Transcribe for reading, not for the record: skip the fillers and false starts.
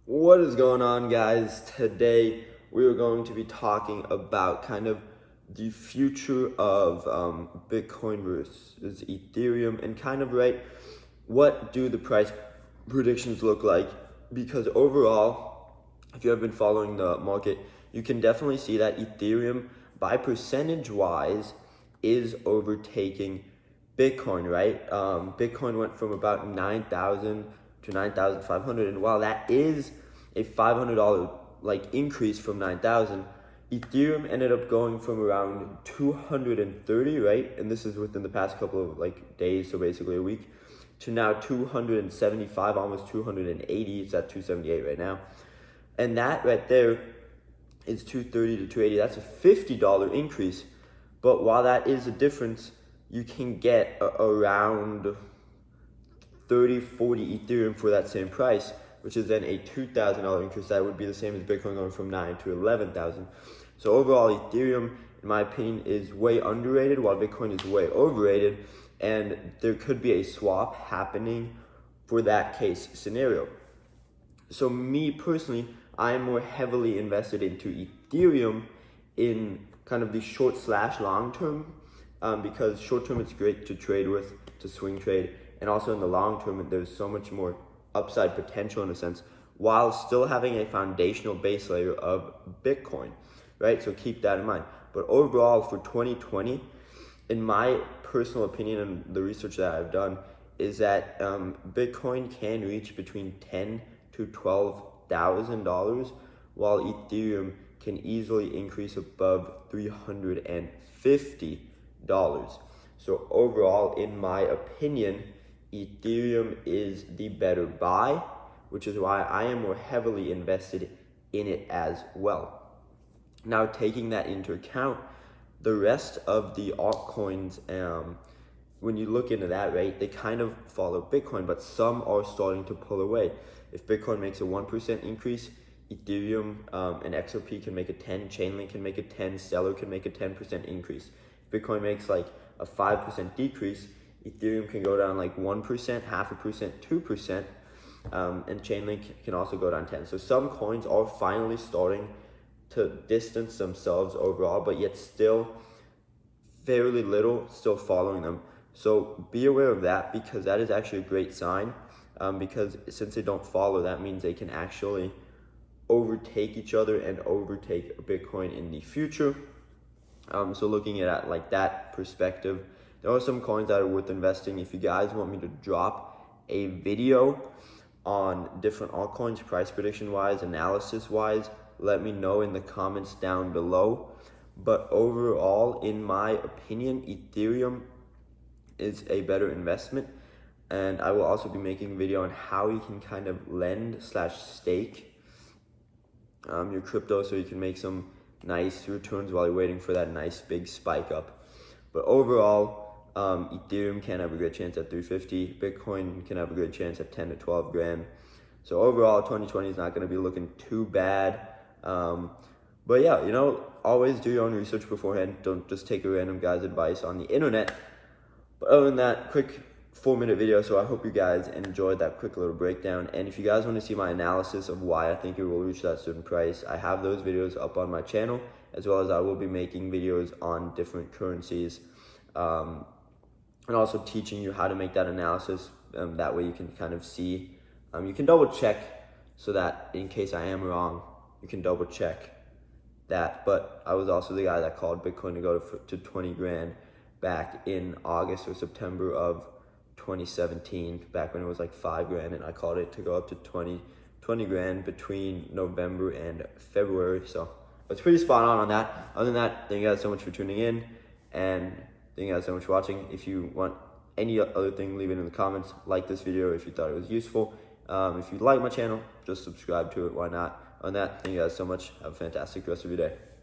What is going on, guys? Today we are going to be talking about kind of the future of Bitcoin versus Ethereum and kind of what do the price predictions look like, because overall, if you have been following the market, you can definitely see that Ethereum by percentage wise is overtaking Bitcoin, right? Bitcoin went from about 9,000 to 9,500, and while that is a $500 increase from 9,000, Ethereum ended up going from around 230, right? And this is within the past couple of days, so basically a week, to now 275, almost 280. It's at 278 right now. And that right there is 230 to 280. That's a $50 increase. But while that is a difference, you can get around 30, 40 Ethereum for that same price, which is then a $2,000 increase. That would be the same as Bitcoin going from 9 to 11,000. So overall, Ethereum, in my opinion, is way underrated, while Bitcoin is way overrated, and there could be a swap happening for that case scenario. So me personally, I am more heavily invested into Ethereum in kind of the short/long term, because short term it's great to trade with, to swing trade, and also in the long term there's so much more upside potential in a sense, while still having a foundational base layer of Bitcoin, right? So keep that in mind. But overall for 2020, in my personal opinion and the research that I've done, is that Bitcoin can reach between $10,000 to $12,000, while Ethereum can easily increase above $350. So overall, in my opinion, Ethereum is the better buy, which is why I am more heavily invested in it as well. Now, taking that into account, the rest of the altcoins, when you look into that, right, they kind of follow Bitcoin, but some are starting to pull away. If Bitcoin makes a 1% increase, Ethereum and XRP can make a 10, Chainlink can make a 10, Stellar can make a 10% increase. If Bitcoin makes like a 5% decrease, Ethereum can go down like 1%, 0.5%, 2%, and Chainlink can also go down 10. So some coins are finally starting to distance themselves overall, but yet still fairly little still following them. So be aware of that, because that is actually a great sign, because since they don't follow, that means they can actually overtake each other and overtake Bitcoin in the future. So looking at it like that perspective, there are some coins that are worth investing. If you guys want me to drop a video on different altcoins, price prediction wise, analysis wise, let me know in the comments down below. But overall, in my opinion, Ethereum is a better investment, and I will also be making a video on how you can kind of lend/stake your crypto, so you can make some nice returns while you're waiting for that nice big spike up. But overall, Ethereum can have a good chance at 350. Bitcoin can have a good chance at 10 to 12 grand. So overall, 2020 is not going to be looking too bad. But yeah, always do your own research beforehand. Don't just take a random guy's advice on the internet. But other than that, quick 4-minute video. So I hope you guys enjoyed that quick little breakdown. And if you guys want to see my analysis of why I think it will reach that certain price, I have those videos up on my channel, as well as I will be making videos on different currencies, and also teaching you how to make that analysis. That way you can kind of see, you can double check, so that in case I am wrong, you can double check that. But I was also the guy that called Bitcoin to go to 20 grand back in August or September of 2017, back when it was like 5 grand, and I called it to go up to 20 grand between November and February. So it's pretty spot on that. Other than that, thank you guys so much for tuning in, and thank you guys so much for watching. If you want any other thing, leave it in the comments. Like this video if you thought it was useful. If you like my channel, just subscribe to it. Why not? On that, thank you guys so much. Have a fantastic rest of your day.